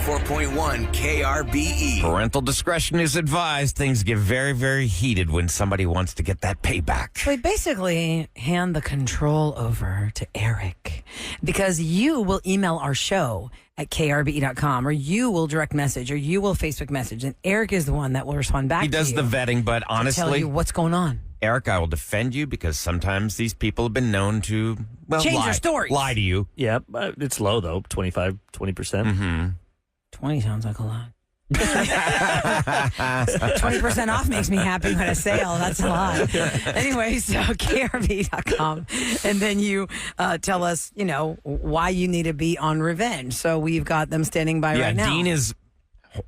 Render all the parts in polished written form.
104.1 KRBE. Parental discretion is advised. Things get very, very heated when somebody wants to get that payback. So we basically hand the control over to Eric because you will email our show at krbe.com, or you will direct message, or you will Facebook message, and Eric is the one that will respond back. He does the vetting, but honestly, tell you what's going on. Eric, I will defend you because sometimes these people have been known to change their stories. Lie to you. Yeah, it's low though, 20%. Mm-hmm. 20 sounds like a lot. 20% off makes me happy when a sale. That's a lot. Anyway, so krb.com. And then you tell us, why you need to be on revenge. So we've got them standing by right now. Dean is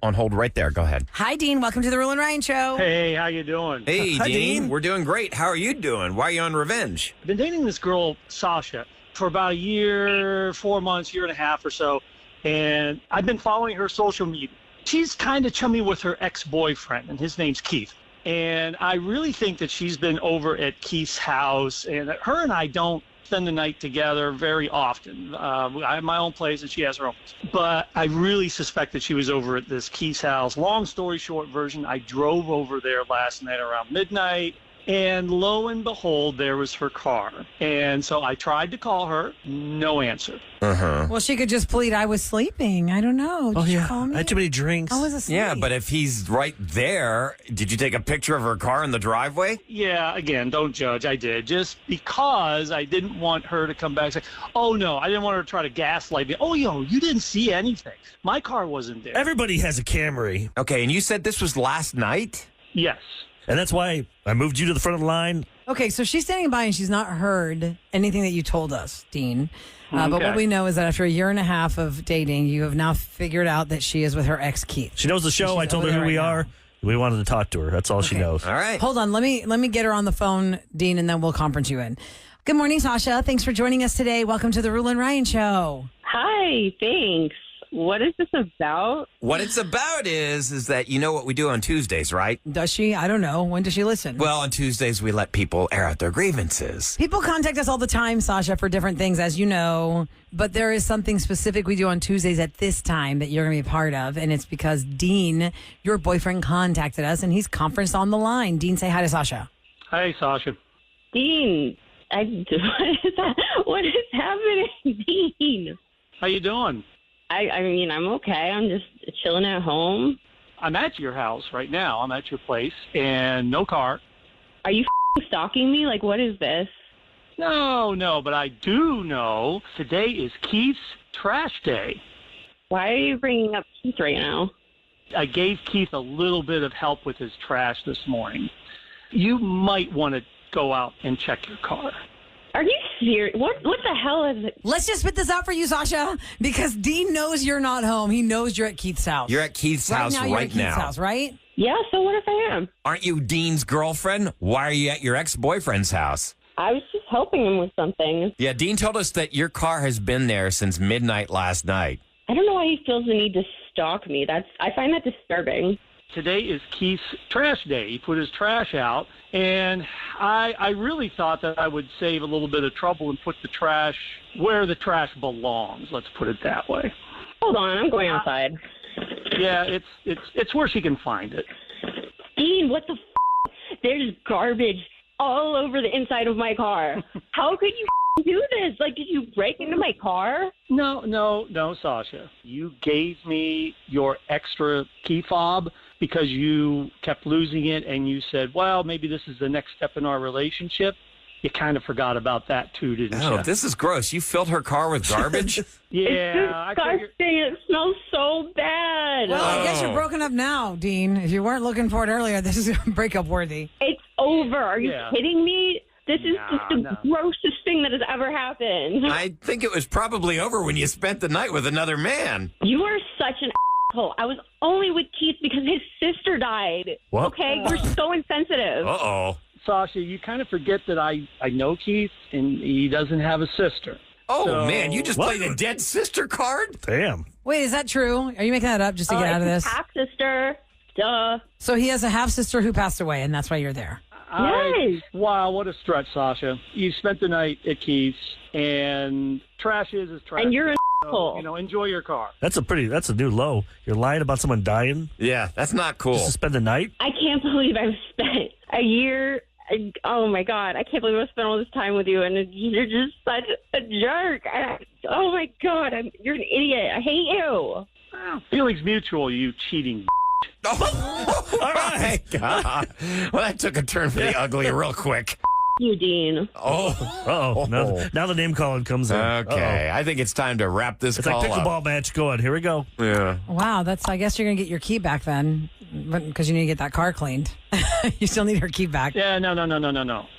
on hold right there. Go ahead. Hi, Dean. Welcome to the Roula and Ryan Show. Hey, how you doing? Hey, Hi, Dean. We're doing great. How are you doing? Why are you on revenge? I've been dating this girl, Sasha, for about a year, 4 months, year and a half or so. And I've been following her social media. She's kind of chummy with her ex-boyfriend, and his name's Keith. And I really think that she's been over at Keith's house, and her and I don't spend the night together very often. I have my own place, and she has her own place. But I really suspect that she was over at this Keith's house. Long story short version, I drove over there last night around midnight, and lo and behold, there was her car. And so I tried to call her, no answer. Uh-huh. Well, she could just plead, I was sleeping. I don't know. Did you call me? I had too many drinks. I was asleep. Yeah, but if he's right there, did you take a picture of her car in the driveway? Yeah, again, don't judge. I did. Just because I didn't want her to come back and say, oh, no, I didn't want her to try to gaslight me. Oh, you didn't see anything. My car wasn't there. Everybody has a Camry. Okay, and you said this was last night? Yes. And that's why I moved you to the front of the line. Okay, so she's standing by and she's not heard anything that you told us, Dean. But Okay. what we know is that after a year and a half of dating, you have now figured out that she is with her ex, Keith. She knows the show. She's I told her over who there we right are. We wanted to talk to her. That's all she Okay. knows. All right. Hold on, let me get her on the phone, Dean, and then we'll conference you in. Good morning, Sasha. Thanks for joining us today. Welcome to the Roula and Ryan Show. Hi, thanks. What is this about? What it's about is that you know what we do on Tuesdays, right? Does she? I don't know. When does she listen? Well, on Tuesdays, we let people air out their grievances. People contact us all the time, Sasha, for different things, as you know. But there is something specific we do on Tuesdays at this time that you're going to be a part of. And it's because Dean, your boyfriend, contacted us, and he's conferenced on the line. Dean, say hi to Sasha. Hey, Sasha. Dean, what is that? What is happening, Dean? How you doing? I mean, I'm okay. I'm just chilling at home. I'm at your house right now. I'm at your place, and no car. Are you stalking me? Like, what is this? No, but I do know today is Keith's trash day. Why are you bringing up Keith right now? I gave Keith a little bit of help with his trash this morning. You might want to go out and check your car. Are you serious? What the hell is it? Let's just spit this out for you, Sasha, because Dean knows you're not home. He knows you're at Keith's house. You're at Keith's house now. You're at right Keith's now. house, right? Yeah, so what if I am? Aren't you Dean's girlfriend? Why are you at your ex-boyfriend's house? I was just helping him with something. Yeah, Dean told us that your car has been there since midnight last night. I don't know why he feels the need to stalk me. I find that disturbing. Today is Keith's trash day. He put his trash out, and I really thought that I would save a little bit of trouble and put the trash where the trash belongs. Let's put it that way. Hold on, I'm going outside. Yeah, it's where she can find it. Dean, what the f***? There's garbage all over the inside of my car. How could you do this? Like, did you break into my car? No, Sasha. You gave me your extra key fob because you kept losing it, and you said, well, maybe this is the next step in our relationship. You kind of forgot about that, too, didn't you? Oh, this is gross. You filled her car with garbage? Yeah. It's disgusting. It smells so bad. Well, I guess you're broken up now, Dean. If you weren't looking for it earlier, this is breakup worthy. It's over. Are you kidding me? This is just the No. grossest thing that has ever happened. I think it was probably over when you spent the night with another man. You are such an asshole. I was only with Keith because his sister died. What? Okay? You're so insensitive. Uh-oh. Sasha, you kind of forget that I know Keith, and he doesn't have a sister. Oh, So- man, you just What? played a dead sister card? Damn. Wait, is that true? Are you making that up just to get out of It's this? his half-sister. Duh. So he has a half-sister who passed away, and that's why you're there. Yes. Wow, what a stretch, Sasha. You spent the night at Keith's, and trash is trash. And you're an asshole. Enjoy your car. That's a new low. You're lying about someone dying Yeah, that's not cool. just to spend the night? I can't believe I've spent a year. Oh my God, I can't believe I've spent all this time with you, and you're just such a jerk. Oh my God, you're an idiot. I hate you. Feelings mutual, you cheating. Oh, all right. God. Well, that took a turn for the ugly real quick. You, Dean. Oh. Now the name calling comes in. Okay. Uh-oh. I think it's time to wrap this It's call like pickleball up. match. Go on. Here we go. Yeah. Wow, I guess you're going to get your key back then because you need to get that car cleaned. You still need her key back. Yeah, no.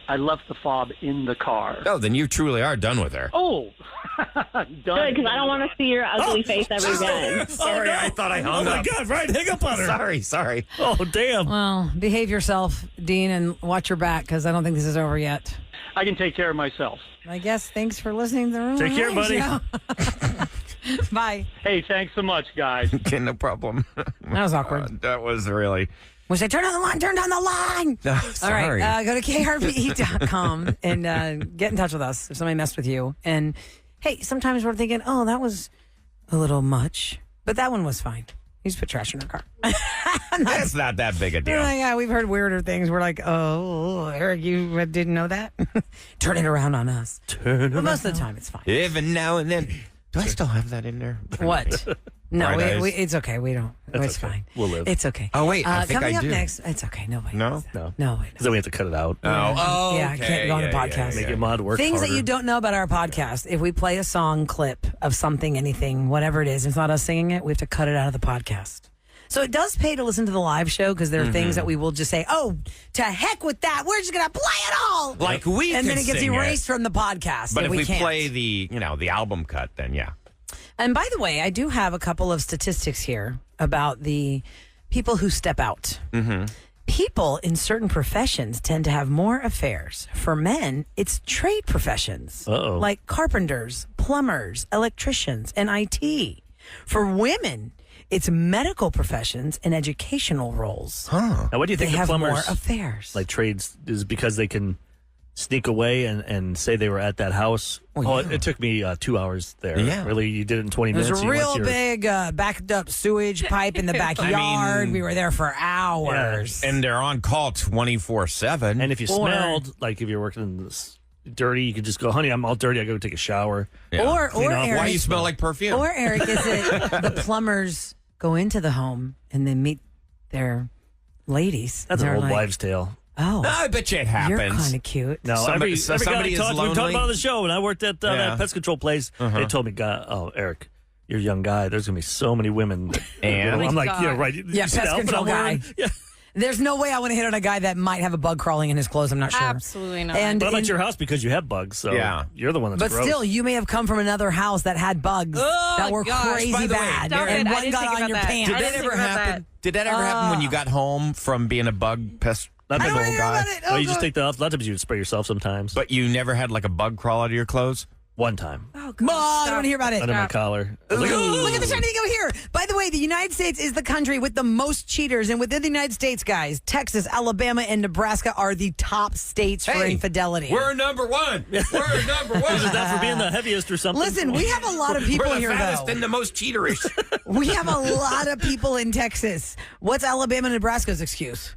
I left the fob in the car. Oh, then you truly are done with her. Oh, done. Good, because I don't want to see your ugly face ever again. Sorry, I thought I hung Oh, my up. God. Right. Hang up on her. Sorry. Oh, damn. Well, behave yourself, Dean, and watch your back because I don't think this is over yet. I can take care of myself. I guess thanks for listening to the room. Take care, buddy. Bye. Hey, thanks so much, guys. Okay, no problem. That was awkward. That was really. Was I turn on the line? Turn down the line. No, All sorry. right, go to krbe.com and get in touch with us if somebody messed with you. And hey, sometimes we're thinking, oh, that was a little much, but that one was fine. You just put trash in her car. That's not that big a deal. Yeah, we've heard weirder things. We're like, oh, Eric, you didn't know that? Turn it around on us. But most of the time, it's fine. Even now and then. Do I still have that in there? What? No, Fried ice. it's okay. We don't. It's okay. fine. We'll live. It's okay. Oh, wait, I think coming I up do. next, it's okay. Nobody. No? knows that. No. No. Because then we have to cut it out. Oh, Yeah, I can't go on the podcast. Make your mod work Things harder. that you don't know about our podcast. If we play a song clip of something, anything, whatever it is, it's not us singing it, we have to cut it out of the podcast. So it does pay to listen to the live show because there are things that we will just say, oh, to heck with that. We're just going to play it all. Like we And then could it gets sing erased from the podcast. But if we can't. play the album cut, then yeah. And by the way, I do have a couple of statistics here about the people who step out. Mm-hmm. People in certain professions tend to have more affairs. For men, it's trade professions like carpenters, plumbers, electricians, and IT. For women, it's medical professions and educational roles. Huh. Now, what do you They think the have more plumbers affairs. like trades is because they can sneak away and say they were at that house? It took me 2 hours there. Yeah. Really, you did it in 20 There's minutes. a You went real to your- big backed up sewage pipe in the backyard. We were there for hours. And they're on call 24/7. And if you Or- smelled, like if you're working in this dirty, you could just go, honey, I'm all dirty. I go take a shower. Or Clean off. Eric, Why do you smell like perfume? Or Eric, is it the plumbers go into the home and then meet their ladies? That's an They're old like, wives' tale. Oh, I bet you it you're happens. kind of cute. No, Somebody- every somebody guy I is talked to, we talked lonely? about it on the show when I worked at Yeah. that pest control place. They told me, God, oh, Eric, you're a young guy. There's going to be so many women. And- I'm like, God. yeah, right. You Yeah, see the pest outfit control I'm wearing? guy. Yeah. There's no way I want to hit on a guy that might have a bug crawling in his clothes. I'm not sure. Absolutely not. And But I'm in- at your house because you have bugs. So Yeah. you're the one that's but gross. still, you may have come from another house that had bugs that were gosh, crazy by the way, bad, stop and it. I one didn't got think on about your that. pants. I Did didn't that think ever about happen? Did that ever happen when you got home from being a bug pest Not I don't the want to old hear guy. about it. Oh, Oh, you just God. take that off. A lot of times you would spray yourself sometimes. But you never had like a bug crawl out of your clothes? One time. Oh, God. I don't want to hear about it. Under my collar. I was like, oh. Look at the shiny thing over here. By the way, the United States is the country with the most cheaters. And within the United States, guys, Texas, Alabama, and Nebraska are the top states for infidelity. We're number one. We're number one. Is that for being the heaviest or something? Listen, we have a lot of people We're the here, fattest though. and the most cheaterish. We have a lot of people in Texas. What's Alabama and Nebraska's excuse?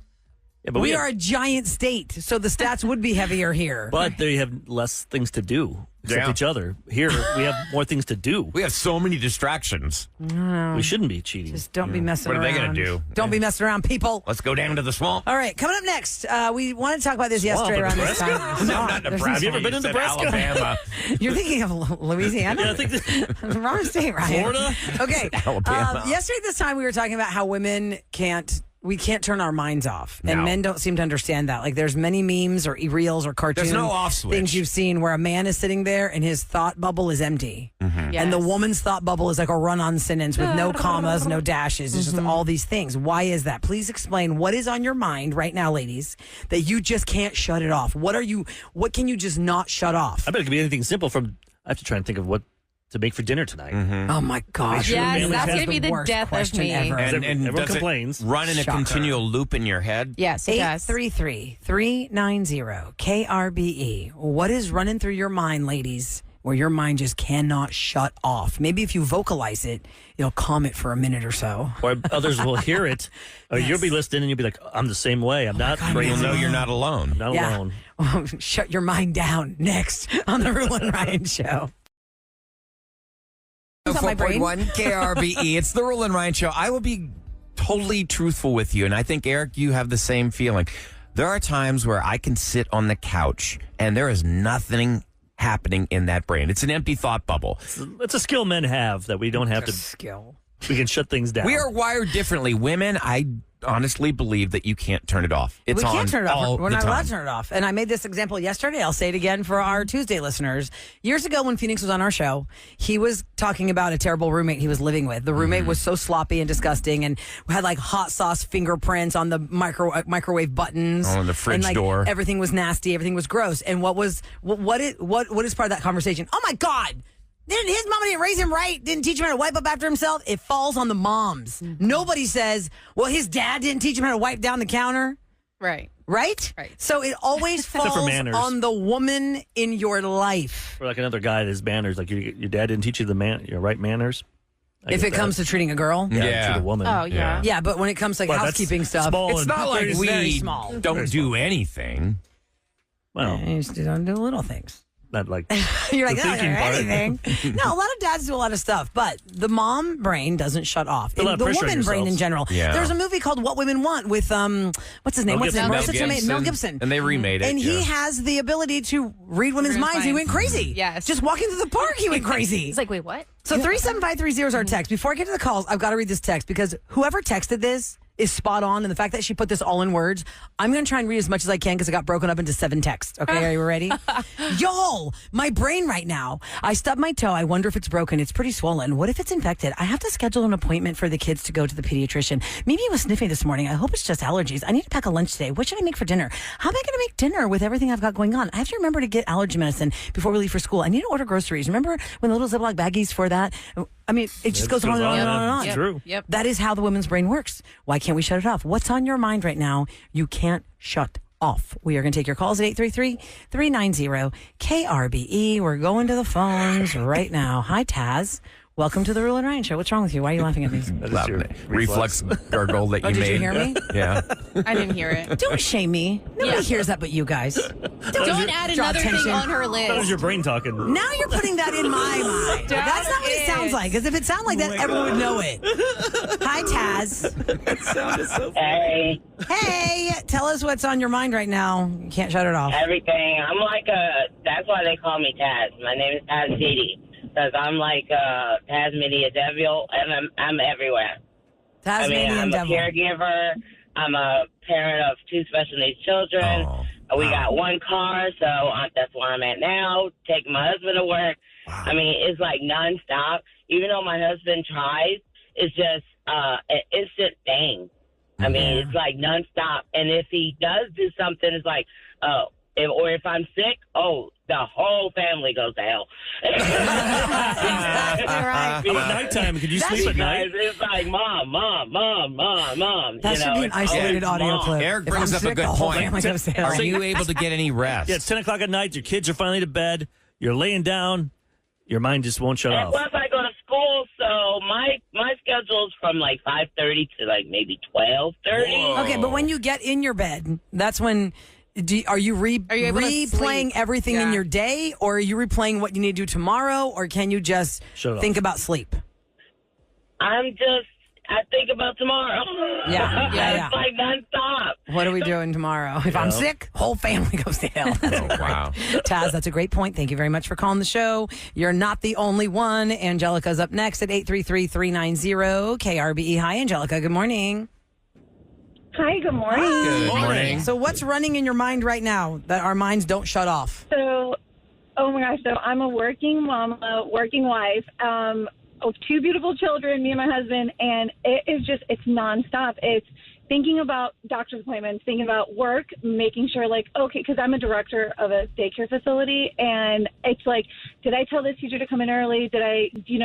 Yeah, but We have- are a giant state, so the stats would be heavier here. But they have less things to do except Yeah. each other. Here, we have more things to do. We have so many distractions. We shouldn't be cheating. Just don't be messing What are around. they gonna do? Don't be messing around, people. Let's go down to the swamp. All right, coming up next, we wanted to talk about this yesterday in around this Nebraska? time. No, not There's- Nebraska. Have you ever been in said Nebraska? Alabama. You're thinking of Louisiana? Yeah, I think that- Wrong state, Ryan. Florida? Okay. Alabama. Yesterday, this time, we were talking about how women can't turn our minds off, and No. men don't seem to understand that. Like, there's many memes or reels or cartoons, no off switch. things you've seen where a man is sitting there and his thought bubble is empty, Mm-hmm. and the woman's thought bubble is like a run-on sentence with no commas, no dashes. It's just all these things. Why is that? Please explain what is on your mind right now, ladies, that you just can't shut it off. What can you just not shut off? I bet it could be anything simple from, I have to try and think of what to make for dinner tonight. Oh my gosh! Yes, Families that's have going to be the worst death of question me. ever. And Everyone does it complains. run in a Shocker. continual loop in your head? Yes, it does. 833-390-KRBE. What is running through your mind, ladies, where your mind just cannot shut off. Maybe if you vocalize it, it'll calm it for a minute or so. Or others will hear it. Or you'll be listening and you'll be like, I'm the same way. I'm not crazy. You'll know you're not alone. Not alone. Shut your mind down next on the Roula and Ryan Show. On my brain. 4.1 KRBE. It's the Roula and Ryan Show. I will be totally truthful with you, and I think, Eric, you have the same feeling. There are times where I can sit on the couch, and there is nothing happening in that brain. It's an empty thought bubble. It's a skill men have that we don't have to. Skill. We can shut things down. We are wired differently. Women, I honestly believe that you can't turn it off. It's We on can't turn it all off. We're the not allowed time. to turn it off. And I made this example yesterday. I'll say it again for our Tuesday listeners. Years ago when Phoenix was on our show, he was talking about a terrible roommate he was living with. The roommate was so sloppy and disgusting and had like hot sauce fingerprints on the microwave buttons. Oh, on the fridge and, like, door. Everything was nasty. Everything was gross. And what is part of that conversation? Oh my God. His mama didn't raise him right, didn't teach him how to wipe up after himself. It falls on the moms. Nobody says, well, his dad didn't teach him how to wipe down the counter. Right. Right? So it always falls for manners. on the woman in your life. Or like another guy, his manners. Like your dad didn't teach you your right manners. If it comes to treating a girl. Yeah. treat a woman. Oh, yeah. Yeah, but when it comes to like Well, that's housekeeping stuff, small It's not like It's very we small. don't Very do small. anything. Well, you just don't do little things. not like You're like, the I don't do thinking part. anything. No, a lot of dads do a lot of stuff, but the mom brain doesn't shut off. Put a lot of The pressure on woman brain in yourselves. general. Yeah. There's a movie called What Women Want with what's his name? Mel What's his Gibson. name? Mel Such a amazing- Mel Gibson. And they remade it. And he has the ability to read women's minds. He went crazy. Yes. Just walking through the park, he went crazy. He's like, wait, what? So 37530 is our text. Before I get to the calls, I've got to read this text because whoever texted this is spot on. And the fact that she put this all in words, I'm going to try and read as much as I can because it got broken up into 7 texts. Okay, are you ready? Y'all, my brain right now. I stubbed my toe. I wonder if it's broken. It's pretty swollen. What if it's infected? I have to schedule an appointment for the kids to go to the pediatrician. Maybe he was sniffing this morning. I hope it's just allergies. I need to pack a lunch today. What should I make for dinner? How am I going to make dinner with everything I've got going on? I have to remember to get allergy medicine before we leave for school. I need to order groceries. Remember when the little Ziploc baggies for that? I mean, it just goes on and on and on and on. It's true. Yep. That is how the women's brain works. Why can't we shut it off? What's on your mind right now? You can't shut off. We are going to take your calls at 833-390-KRBE. We're going to the phones right now. Hi, Taz. Welcome to the Roula and Ryan Show. What's wrong with you? Why are you laughing at me? That is Loud your reflex gargle that you Oh, did made. you hear me? Yeah. I didn't hear it. Don't shame me. Nobody Yeah. hears that but you guys. Don't add draw another attention. thing on her That was list. your brain talking. Now you're putting that in my mind. That's not what it sounds like. Because if it sounded like that, everyone would know it. Hi, Taz. Hey, Hey, tell us what's on your mind right now. You can't shut it off. everything. I'm like that's why they call me Taz. My name is Taz Didi. Because I'm like Tasmania Devil, and I'm everywhere. I mean, Tasmanian I'm a devil. caregiver. I'm a parent of 2 special needs children. Oh, We wow. got 1 car, so that's where I'm at now, taking my husband to work. Wow. I mean, it's like nonstop. Even though my husband tries, it's just an instant thing. I mean, it's like nonstop. And if he does do something, it's like, oh, if I'm sick, oh, the whole family goes to hell. Exactly right. How about nighttime? Could you sleep at night? Because it's like, mom. That should be an it's isolated always audio mom. clip. Eric If brings I'm up a sick, good the whole point. family goes to hell. Are you able to get any rest? Yeah, it's 10 o'clock at night. Your kids are finally to bed. You're laying down. Your mind just won't shut And off. plus, I go to school, so my schedule's from like 5:30 to like maybe 12:30. Okay, but when you get in your bed, that's when. Are you Are you able to replaying sleep? everything in Yeah. your day, or are you replaying what you need to do tomorrow, or can you just Shut it think off. about sleep? I think about tomorrow. Yeah. It's like nonstop. What are we doing tomorrow? If I'm sick, whole family goes to hell. Oh, wow. Taz, that's a great point. Thank you very much for calling the show. You're not the only one. Angelica's up next at 833-390-KRBE. Hi, Angelica. Good morning. Hi, good morning. Good morning. So what's running in your mind right now that our minds don't shut off? So, oh my gosh, so I'm a working mama, working wife, of 2 beautiful children, me and my husband, and it's nonstop. It's thinking about doctor's appointments, thinking about work, making sure okay, because I'm a director of a daycare facility, and it's like, did I tell this teacher to come in early? Did they do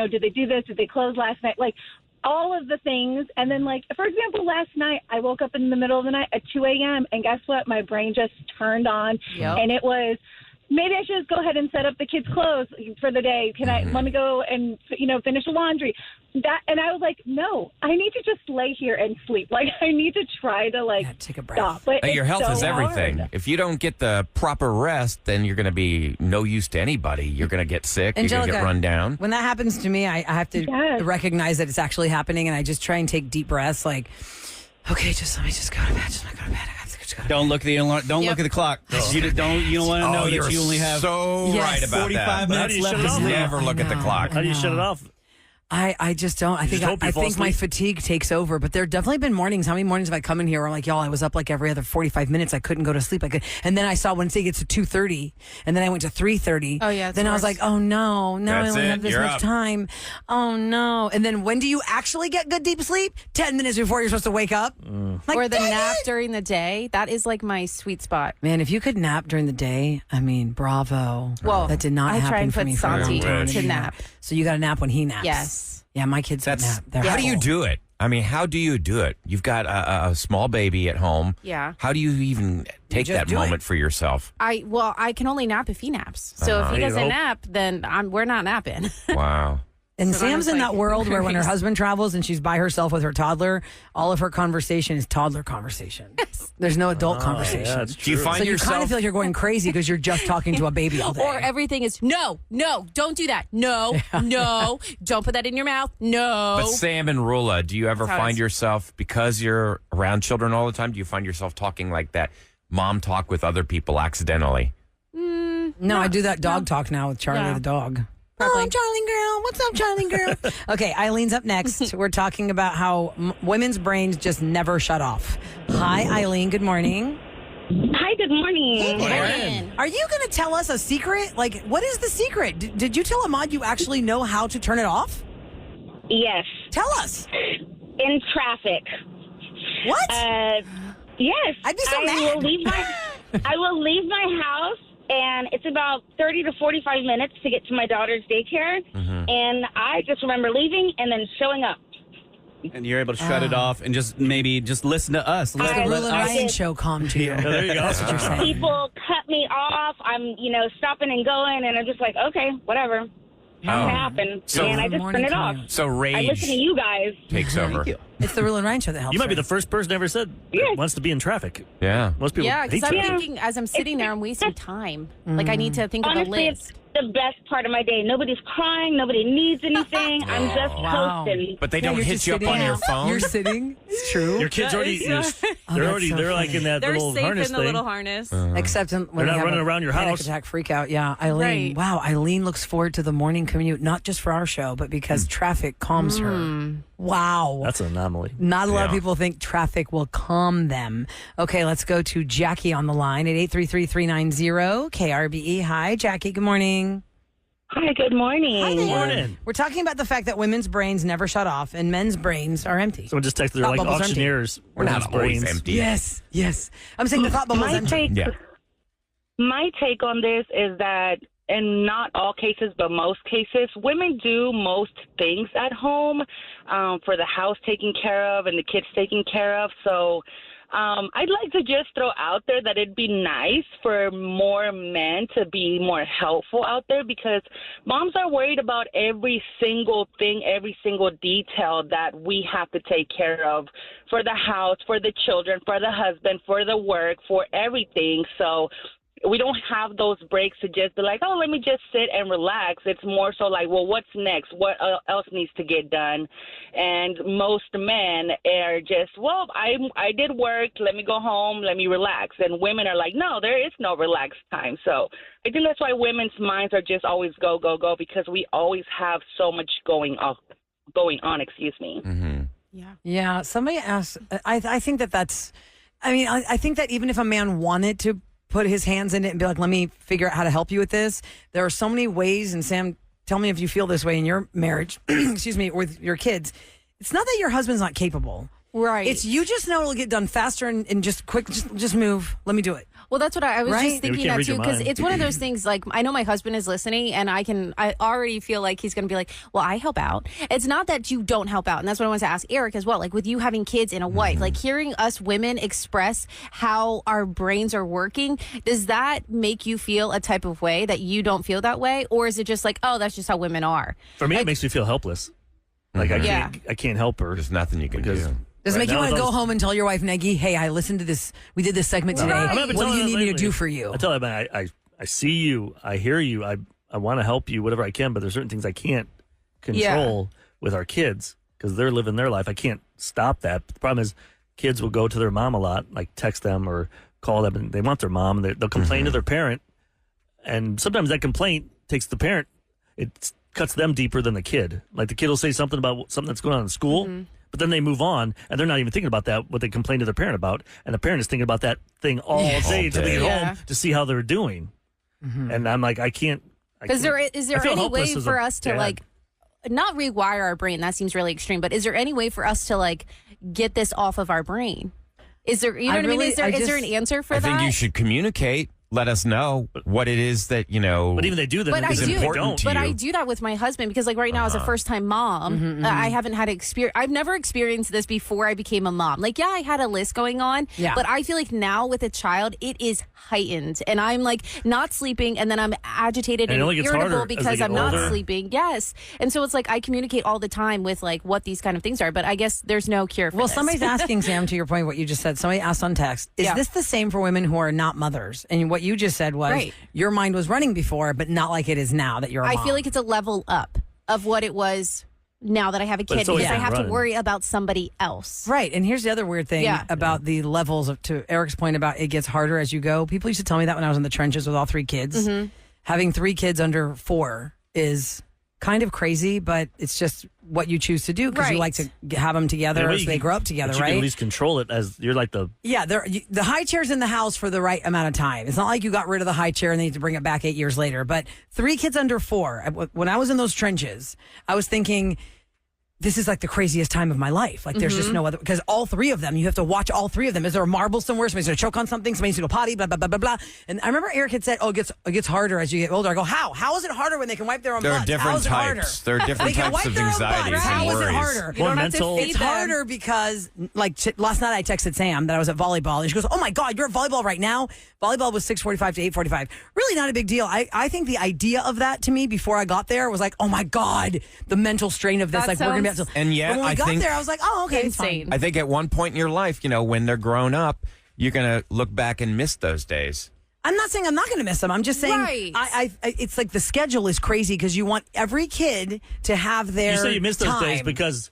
this? Did they close last night? All of the things. And then, for example, last night I woke up in the middle of the night at 2 a.m. and guess what? My brain just turned on. Yep. And it was maybe I should just go ahead and set up the kids' clothes for the day. Can I let me go and finish the laundry? And I was like, no, I need to just lay here and sleep. Like, I need to try to take a breath. stop. But Your it's health so is everything. hard. If you don't get the proper rest, then you're going to be no use to anybody. You're going to get sick. You're going to get run down. When that happens to me, I have to recognize that it's actually happening, and I just try and take deep breaths. Like, okay, let me just go to bed. Just let me go to bed. I have to just go to bed. Don't look at the alarm. Don't look at the clock. You don't want to know that you only have right about 45 minutes left. Just never look at the clock. How do you shut it off? I just don't. I think my fatigue takes over. But there have definitely been mornings. How many mornings have I come in here where like, y'all, I was up like every other 45 minutes. I couldn't go to sleep. And then I saw Wednesday gets to 2:30, and then I went to 3:30. Oh yeah. Then I was like, oh no, now I That's only it. have this You're much up. time. Oh no. And then when do you actually get good deep sleep? 10 minutes before you're supposed to wake up. Like, or the dang nap it. during the day. That is like my sweet spot. Man, if you could nap during the day, I mean, bravo. Well, that did not I happen try and for put me for a long Santi time. to nap. So you got to nap when he naps. Yes. Yeah, my kids don't nap. They're How do you full. do it? I mean, how do you do it? You've got a small baby at home. Yeah. How do you even take just that do moment for yourself? I can only nap if he naps. So if he There you doesn't go. nap, then we're not napping. Wow. And So then Sam's it's in like- that world where when her husband travels and she's by herself with her toddler, all of her conversation is toddler conversation. There's no adult conversation. Yeah, that's Do you true. find So you yourself? kind of feel like you're going crazy because you're just talking to a baby all day. Or everything is no, don't do that. No, don't put that in your mouth. No. But Sam and Roula, do you ever That's how it find is. yourself, because you're around children all the time, do you find yourself talking like that mom talk with other people accidentally? no, I do that dog talk now with Charlie Yeah. the dog. Probably. Oh, Charlie girl. What's up, Charlie girl? Okay, Eileen's up next. We're talking about how women's brains just never shut off. Hi, Eileen. Good morning. Hi, good morning. Morning. Are you going to tell us a secret? Like, what is the secret? Did you tell Ahmad you actually know how to turn it off? Yes. Tell us. In traffic. What? Yes. I'd be so I mad. will leave my house, and it's about 30 to 45 minutes to get to my daughter's daycare. And I just remember leaving and then showing up. And you're able to shut it off and just listen to us. the Let Roula and us- Ryan show calmed you. Yeah, there you go. That's what you're saying. People cut me off. I'm, stopping and going, and I'm just like, okay, whatever. Oh. Happen. So- And I just Morning turn it off. commute. So I listen to rage you guys. takes over. It's the Roula and Ryan show that helps. You might be her. the first person ever said Yes. wants to be in traffic. Yeah. Most people Yeah, hate because I'm traffic. thinking as I'm sitting there, I'm wasting time. Like I need to think of a Honestly, list. it's the best part of my day. Nobody's crying. Nobody needs anything. I'm just Wow. coasting. But they Yeah, don't you're hit just you up sitting on your phone? You're sitting. It's true. Your kids already, that's so they're like funny. in that They're little safe harness in the thing. little harness. Except when They're they not have running a around your panic house. attack, freak out. Yeah, Eileen. Right. Wow, Eileen looks forward to the morning commute, not just for our show, but because traffic calms her. Wow. That's an anomaly. Not a lot of Yeah. people think traffic will calm them. Okay, let's go to Jackie on the line at 833-390 KRBE. Hi, Jackie. Good morning. Hi, good morning. Good morning. We're talking about the fact that women's brains never shut off and men's brains are empty. Someone just texted, they're Thought like bubbles are empty. auctioneers. We're not always empty. Yes, yes. I'm saying the thought bubble is My empty. take, Yeah. my take on this is that in not all cases, but most cases, women do most things at home for the house taken care of and the kids taken care of. So I'd like to just throw out there that it'd be nice for more men to be more helpful out there, because moms are worried about every single thing, every single detail that we have to take care of for the house, for the children, for the husband, for the work, for everything. So we don't have those breaks to just be like, oh, let me just sit and relax. It's more so like, well, what's next? What else needs to get done? And most men are just, well, I did work. Let me go home. Let me relax. And women are like, no, there is no relaxed time. So I think that's why women's minds are just always go, go, go, because we always have so much going on. Excuse me. Mm-hmm. Yeah, somebody asked, I think that's, I think that even if a man wanted to put his hands in it and be like, let me figure out how to help you with this, there are so many ways, and Sam, tell me if you feel this way in your marriage, excuse me, with your kids. It's not that your husband's not capable. Right. It's you just know it'll get done faster and just quick, just move. Let me do it. Well, that's what I was Right? just Yeah, we thinking can't that read too, your because mind. it's one of those things. Like, I know my husband is listening, and I already feel like he's going to be like, "Well, I help out." It's not that you don't help out, and that's what I want to ask Eric as well. Like with you having kids and a wife, like hearing us women express how our brains are working, does that make you feel a type of way that you don't feel that way, or is it just like, oh, that's just how women are? For me, it makes me feel helpless. Like Yeah. I can't help her. There's nothing you can Because- do. Does it Right make you now, want to if I go was- home and tell your wife, Nagy, hey, I listened to this. We did this segment today. Right. I've been What do telling you her need me to lately. do for you? I tell her, man, I see you, I hear you, I want to help you, whatever I can, but there's certain things I can't control with our kids because they're living their life. I can't stop that. But the problem is, kids will go to their mom a lot, like text them or call them, and they want their mom. And they'll complain to their parent, and sometimes that complaint takes the parent. It cuts them deeper than the kid. Like the kid will say something about something that's going on in school. But then they move on, and they're not even thinking about that, what they complain to their parent about. And the parent is thinking about that thing all day until they get Yeah. home to see how they're doing. And I'm like, I can't. Is there I any feel helpless way as a for us to dad. like not rewire our brain? That seems really extreme. But is there any way for us to like get this off of our brain? Is there, you know what I mean? Is there an answer for I that? think you should communicate. Let us know what it is that, But even they do that. But I is do. important to But you. I do that with my husband because, like, right now, as a first-time mom, I haven't had experience. I've never experienced this before I became a mom. Like, yeah, I had a list going on, Yeah. but I feel like now with a child, it is heightened, and I'm like not sleeping, and then I'm agitated And it and only gets harder irritable as they because get I'm not older. sleeping. Yes, and so it's like I communicate all the time with like what these kind of things are, but I guess there's no cure for Well, this. somebody's asking, Sam, to your point, what you just said. Somebody asked on text, is Yeah. this the same for women who are not mothers? And what you just said was Right. your mind was running before, but not like it is now that you're a I mom. feel like it's a level up of what it was now that I have a But kid it's always because I been have running. to worry about somebody else. Right. And here's the other weird thing Yeah. about the levels of, to Eric's point about it gets harder as you go. People used to tell me that when I was in the trenches with all three kids. Mm-hmm. Having three kids under 4 is kind of crazy, but it's just what you choose to do because you Right. like to have them together Well, so you they can- grow up together, but you right? can at least control it as you're like the. Yeah, the high chair's in the house for the right amount of time. It's not like you got rid of the high chair and they need to bring it back 8 years later. But 3 kids under 4, when I was in those trenches, I was thinking, this is like the craziest time of my life. Like there's just no other, because all 3 of them, you have to watch all 3 of them. Is there a marble somewhere? Somebody's going to choke on something. Somebody's going to potty, blah, blah, blah, blah, blah. And I remember Eric had said, oh, it gets harder as you get older. I go, how? How is it harder when they can wipe their own There are butts? How different is it harder? types. There are They different can types wipe of their own anxieties butts. How and is it worries. harder? More mental. It's harder because, like, last night I texted Sam that I was at volleyball, and she goes, oh, my God, you're at volleyball right now? Volleyball was 6:45 to 8:45. Really not a big deal. I think the idea of that to me before I got there was like, oh, my God, the mental strain of this. That like, we're going to be sounds able to. And yet, but when we I got think- there, I was like, oh, okay, it's fine. Insane. I think at one point in your life, when they're grown up, you're going to look back and miss those days. I'm not saying I'm not going to miss them. I'm just saying Right. I it's like the schedule is crazy because you want every kid to have their You say you miss those time. days because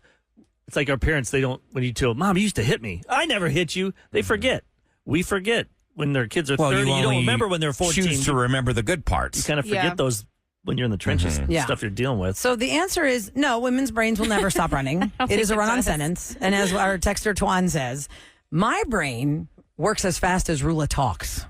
it's like our parents. They don't. When you tell Mom, you used to hit me. I never hit you. They forget. We forget when their kids are 30. You don't only remember when they're 14. Choose to remember the good You parts. kind of forget Yeah. those when you're in the trenches and Yeah. stuff you're dealing with. So the answer is no, women's brains will never stop running. It is a think it run-on does. sentence. And as our texter Twan says, my brain works as fast as Roula talks.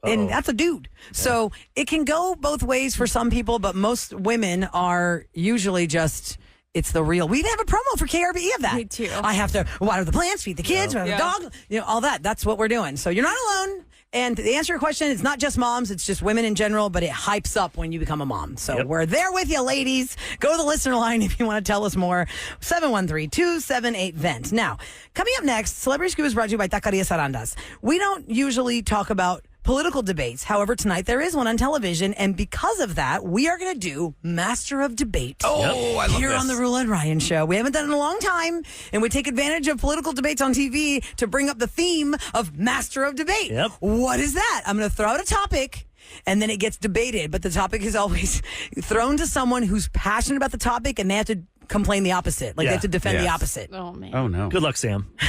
And that's a dude. So it can go both ways for some people, but most women are usually just, it's the real. We even have a promo for KRBE of that. Me too. I have to water the plants, feed the kids, water the dog, all that. That's what we're doing. So you're not alone. And to answer your question, it's not just moms, it's just women in general, but it hypes up when you become a mom. So we're there with you, ladies. Go to the listener line if you want to tell us more. 713-278-VENT. Now, coming up next, Celebrity Scoop is brought to you by Taqueria Sarandas. We don't usually talk about political debates. However, tonight there is one on television, and because of that, we are going to do Master of Debate. Oh, I love Here this. on the Roula and Ryan Show. We haven't done it in a long time, and we take advantage of political debates on TV to bring up the theme of Master of Debate. Yep. What is that? I'm going to throw out a topic, and then it gets debated, but the topic is always thrown to someone who's passionate about the topic, and they have to complain the opposite. Like they Yeah. have to defend the Yes. opposite. Oh man. Oh, no. Good luck, Sam. So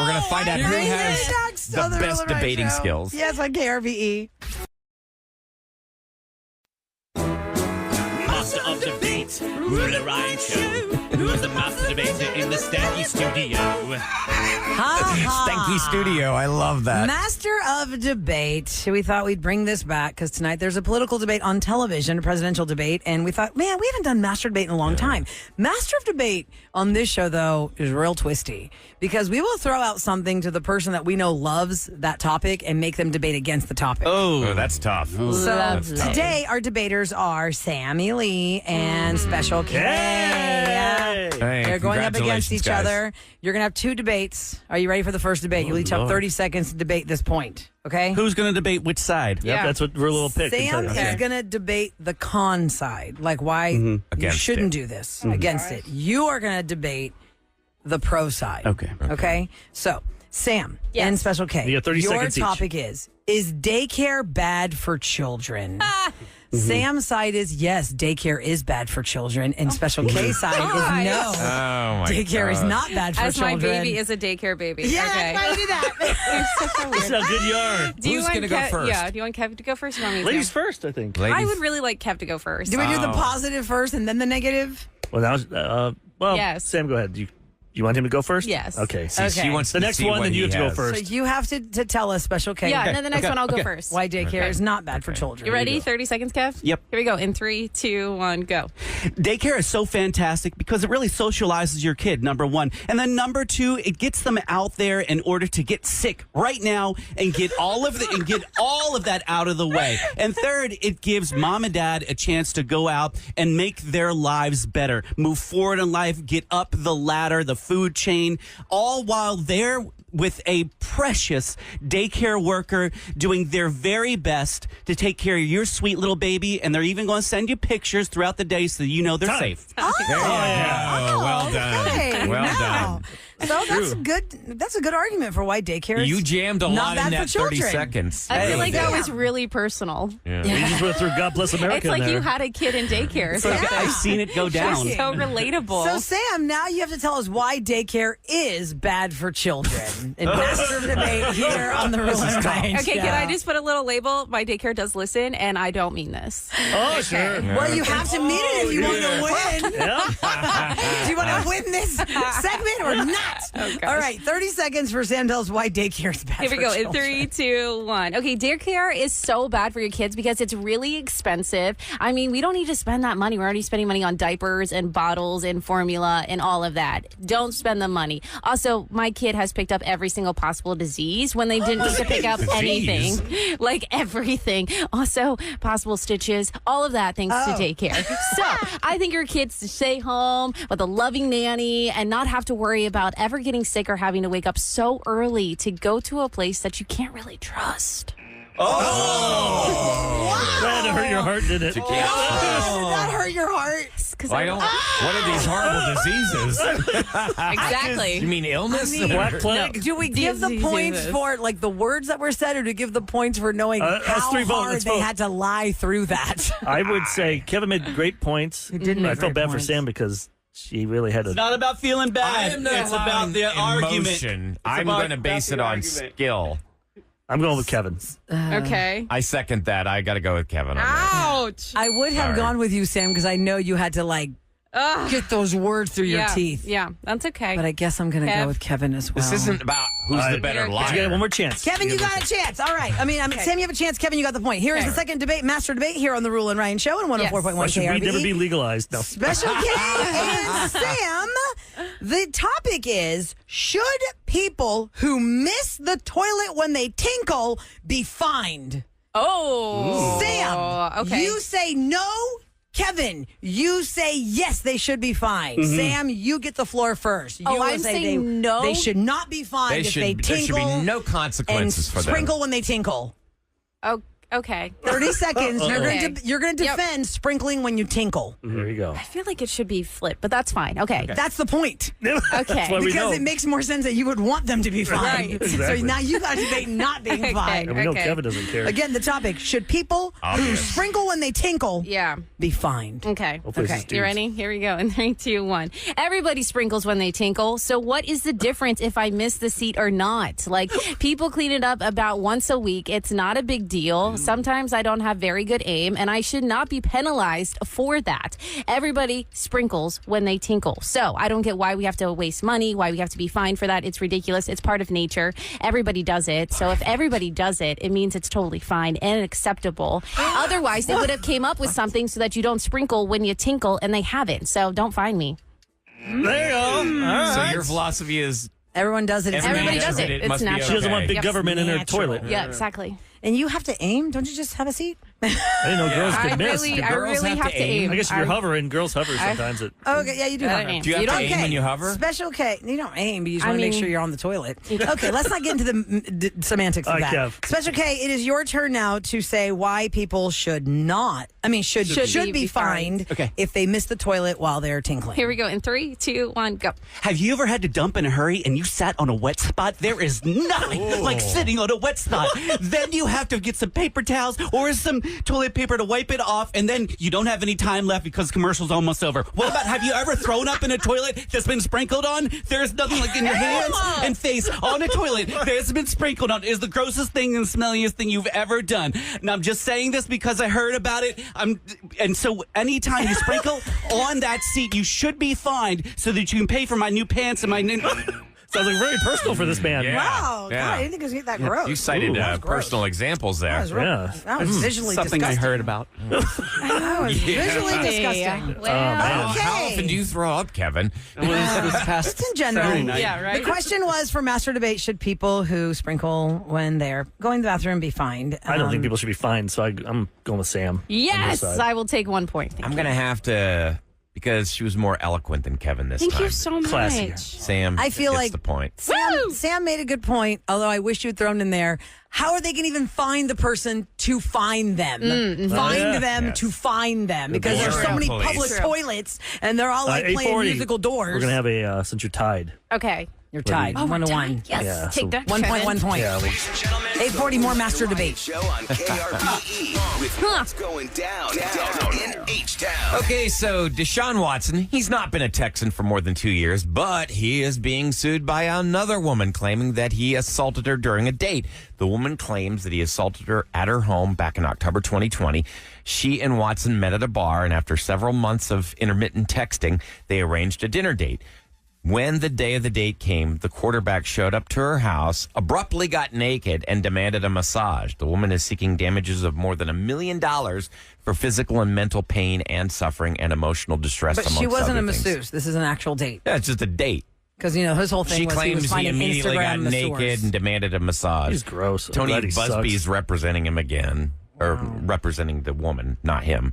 we're going to find out who You're has next the on Roula best and Ryan debating Show. skills. Yes, on KRVE. Master of debate. debate. Roula Ryan Show. Who's the master debater in the Stanky Studio? Stanky Studio. I love that. Master of Debate. We thought we'd bring this back because tonight there's a political debate on television, a presidential debate, and we thought, man, we haven't done Master Debate in a long time. Master of Debate on this show, though, is real twisty because we will throw out something to the person that we know loves that topic and make them debate against the topic. Oh, that's tough. So today our debaters are Sammy Lee and Special K. Yeah. Hey, They're going up against each guys. other. You're going to have two debates. Are you ready for the first debate? You each have 30 seconds to debate this point. Okay? Who's going to debate which side? Yep, that's what Roula will pick. Sam is going to debate the con side, like why you Against shouldn't it. do this, against it. You are going to debate the pro side. Okay? So, Sam and Special K, You got 30 your seconds each. topic is daycare bad for children? Sam's side is yes, daycare is bad for children, and Special K's side is no. Oh, my Daycare is God. not bad for As children. my baby is a daycare baby. Yeah, okay. that's why I do that. That's how good you are. Do you Who's want gonna go Kev- first? Yeah. Do you want Kev to go first? Or you want me to? Ladies first, I think. I would really like Kev to go first. Do we do the positive first and then the negative? Well, now, Yes. Sam, go ahead. You want him to go first? Yes. Okay. She wants The to next see one, what then you he have to go has. first. So you have to tell us, Special K. Yeah, and then the next one I'll go first. Why daycare is not bad for children. You ready? 30 seconds, Kev? Yep. Here we go. In 3, 2, 1, go. Daycare is so fantastic because it really socializes your kid, number one. And then number two, it gets them out there in order to get sick right now and get all of that out of the way. And third, it gives mom and dad a chance to go out and make their lives better, move forward in life, get up the ladder, the food chain, all while they're with a precious daycare worker doing their very best to take care of your sweet little baby. And they're even going to send you pictures throughout the day so you know they're safe. There you go. Well done. Okay, Well now. done. So that's good. That's a good argument for why daycare is You jammed a not lot in bad that for 30 children. seconds. I feel like that damn. was really personal. You just went through God Bless America It's like in there. you had a kid in daycare. or something. I've seen it go down. So relatable. So Sam, now you have to tell us why daycare is bad for children. In Master of Debate here on the Roula and Ryan Okay, Show. can I just put a little label? My daycare does listen, and I don't mean this. Oh, sure. Well, you have to meet it if you want to win. Yeah. Do you want to win this segment or not? All right, 30 seconds for Sam tells why daycare is bad Here we for go. In children. 3, 2, 1. Okay, daycare is so bad for your kids because it's really expensive. I mean, we don't need to spend that money. We're already spending money on diapers and bottles and formula and all of that. Don't spend the money. Also, my kid has picked up every single possible disease when they didn't need to pick up anything. Like everything. Also, possible stitches, all of that thanks to daycare. So, I think your kids to stay home with a loving nanny and not have to worry about ever getting sick or having to wake up so early to go to a place that you can't really trust. That had to hurt your heart, didn't it? Did that hurt your heart? I don't. What are these horrible diseases? Exactly. You mean illness? Black plague? Do we give the points for like the words that were said, or do we give the points for knowing us how three vote. hard Let's they vote. had to lie through that? I would say Kevin made great points. He did make I felt great bad for points. Sam because she really had to. It's not about feeling bad. It's about the argument. Emotion. I'm about- going to base that's it the on argument. skill. I'm going with Kevin. Okay. I second that. I got to go with Kevin on that. Ouch. I would have Sorry. gone with you, Sam, because I know you had to like get those words through your Yeah. teeth. Yeah, that's okay. But I guess I'm going to Kev. go with Kevin as well. This isn't about who's the better You're- Let's get liar. one more chance. Kevin, you got a chance. All right. I mean, Sam, you have a chance. Kevin, you got the point. Here is the second debate, Master Debate, here on the Roula and Ryan Show on 104.1 Why should we never be KRBE. legalized? No. Special K and Sam. The topic is, should people who miss the toilet when they tinkle be fined? Oh. Sam, Okay. you say no. Kevin, you say yes, they should be fined. Sam, you get the floor first. You Oh, will I'm say saying no? They should not be fined if they there should tinkle be no and consequences for them. sprinkle when they tinkle. Oh, okay. 30 seconds. Okay. You're going to Yep. defend sprinkling when you tinkle. There you go. I feel like it should be flipped, but that's fine. Okay. That's the point. That's why we know. Because it makes more sense that you would want them to be fined. Right. Exactly. So now you got to debate not being Okay. fined. And we know Okay. Kevin doesn't care. Again, the topic, should people who sprinkle when they tinkle Yeah. be fined? Okay. Hopefully it's Okay. dudes. You ready? Here we go. In 3, 2, 1. Everybody sprinkles when they tinkle. So what is the difference if I miss the seat or not? Like, people clean it up about once a week. It's not a big deal. sometimes I don't have very good aim, and I should not be penalized for that. Everybody sprinkles when they tinkle. So I don't get why we have to waste money, why we have to be fined for that. It's ridiculous. It's part of nature. Everybody does it. So if everybody does it, it means it's totally fine and acceptable. Otherwise, they would have came up with something so that you don't sprinkle when you tinkle, and they haven't. So don't find me. There you go. All right. So your philosophy is Everyone does it. It's Everybody does it. It's must be natural. She doesn't want big Yep. government in her Natural. toilet. Yeah, exactly. And you have to aim. Don't you just have a seat? I didn't know girls I could miss. really, Do I girls really have to aim. I guess if you're I'm- hovering, girls hover sometimes. Okay, yeah, you do I hover. don't aim. Do you have You to don't- aim when you hover? Special K. You don't aim, but you just I want to make mean- sure you're on the toilet. Okay, let's not get into the semantics of All that. right, Kev. Special K, it is your turn now to say why people should not. I mean, should be fined Okay. if they miss the toilet while they're tinkling. Here we go. In 3, 2, 1, go. Have you ever had to dump in a hurry and you sat on a wet spot? There is nothing like sitting on a wet spot. Then you have to get some paper towels or some toilet paper to wipe it off, and then you don't have any time left because commercial's almost over. What about, have you ever thrown up in a toilet that's been sprinkled on? There's nothing like in your hands and face on a toilet that's been sprinkled on. It is the grossest thing and smelliest thing you've ever done. And I'm just saying this because I heard about it. And so anytime you sprinkle on that seat, you should be fined so that you can pay for my new pants and my new... Sounds like very personal for this man. Yeah. Wow, Yeah. God, I didn't think it was that gross. You cited That was gross. personal examples there. That was, real, Yeah. that was visually Something disgusting. I heard about. That was visually disgusting. Well, Okay. How often do you throw up, Kevin? It was this past It's in general. Saturday night. yeah, right. The question was for master debate: should people who sprinkle when they're going to the bathroom be fined? I don't think people should be fined, so I'm going with Sam. Yes, On this side. I will take 1 point. Thank I'm you. going to have to, because she was more eloquent than Kevin this Thank time. you so Classier. much. Sam, I feel gets like- the point. Sam made a good point, although I wish you'd thrown in there. How are they going to even find the person to find them? Find yeah. them Yes. to find them because there's so Border many police. public True. toilets and they're all like playing 840. musical doors. We're going to have a, since you're tied. Okay. You're tied. Oh, 1-1. Yes, Yeah, take so- that. 1.1 point. Yeah, well, 840 more master debate. Show on KRBE with what's going down in H-Town. Okay, so Deshaun Watson, he's not been a Texan for more than 2 years, but he is being sued by another woman claiming that he assaulted her during a date. The woman claims that he assaulted her at her home back in October 2020. She and Watson met at a bar, and after several months of intermittent texting, they arranged a dinner date. When the day of the date came, the quarterback showed up to her house, abruptly got naked, and demanded a massage. The woman is seeking damages of more than $1 million for physical and mental pain and suffering and emotional distress. But she amongst wasn't a other things. masseuse. This is an actual date. Yeah, it's just a date. Because, you know, his whole thing She was he was claims he finding immediately Instagram got masseurs. naked and demanded a massage. he's gross. I'm Tony glad he Busby's sucks. representing him again, or representing the woman, not him.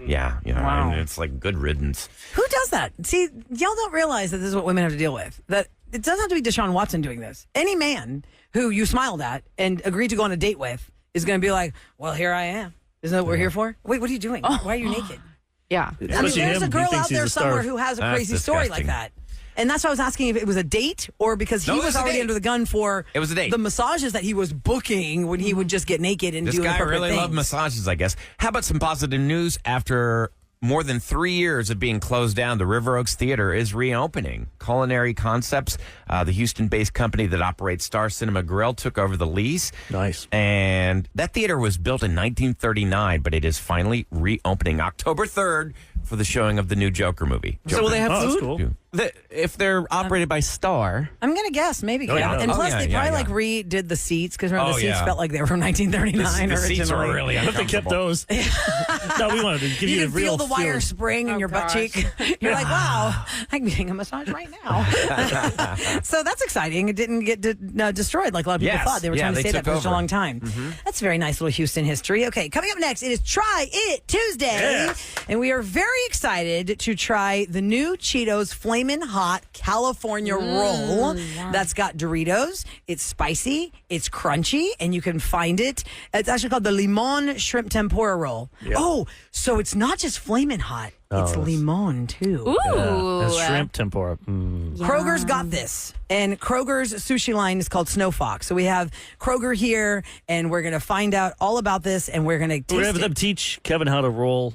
Yeah, you know, Wow. and it's like good riddance. Who does that? See, y'all don't realize that this is what women have to deal with. That it doesn't have to be Deshaun Watson doing this. Any man who you smiled at and agreed to go on a date with is going to be like, well, here I am. Isn't that what we're here for? Wait, what are you doing? Why are you naked? Yeah. I mean, Especially there's him, a he girl thinks out there he's a star. somewhere who has a That's crazy story like disgusting. that. And that's why I was asking if it was a date or because he No, it was was a already date. under the gun for It was a date. the massages that he was booking when he would just get naked and This do guy inappropriate really things. loved massages, I guess. How about some positive news? After more than 3 years of being closed down, the River Oaks Theater is reopening. Culinary Concepts, the Houston-based company that operates Star Cinema Grill, took over the lease. Nice. And that theater was built in 1939, but it is finally reopening October 3rd for the showing of the new Joker movie. So will they have Oh, that's food? cool. If they're operated by Star, I'm going to guess, maybe. Oh, Kat. yeah. And Oh, plus, yeah, they yeah, probably yeah. like redid the seats because remember Oh, the seats yeah. felt like they were from 1939 The seats originally. are really I hope they kept uncomfortable. those. No, we wanted to give you, You the can real feel the wire spring in Oh, your butt gosh. cheek. You're like, wow, I'm getting a massage right now. So that's exciting. It didn't get destroyed like a lot of people Yes. thought. They were Yeah, trying to they stay that took for such a over. long time. That's very nice little Houston history. Okay, coming up next, it is Try It Tuesday. Yes. And we are very excited to try the new Cheetos Flamin' Hot California Roll. That's got Doritos. It's spicy. It's crunchy. And you can find it. It's actually called the Limon Shrimp Tempura Roll. Yep. Oh, so it's not just Flamin' Hot. It's Oh. limon, too. Ooh. That's shrimp tempura. Kroger's got this. And Kroger's sushi line is called Snow Fox. So we have Kroger here, and we're going to find out all about this, and we're going to We're going to taste have them it. teach Kevin how to roll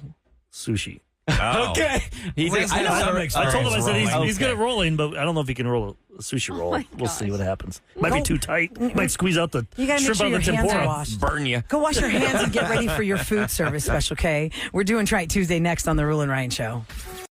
sushi. Oh. okay. He does I have know some how to- I experience told him, I said rolling. he's good at rolling, but I don't know if he can roll sushi roll. my We'll see gosh. what happens. Might be too tight. Might squeeze out the You got to make shrimp sure out your of the hands are tempura. washed. Burn you. Go wash your hands and get ready for your food service special, okay? We're doing Try It Tuesday next on the Roula and Ryan Show.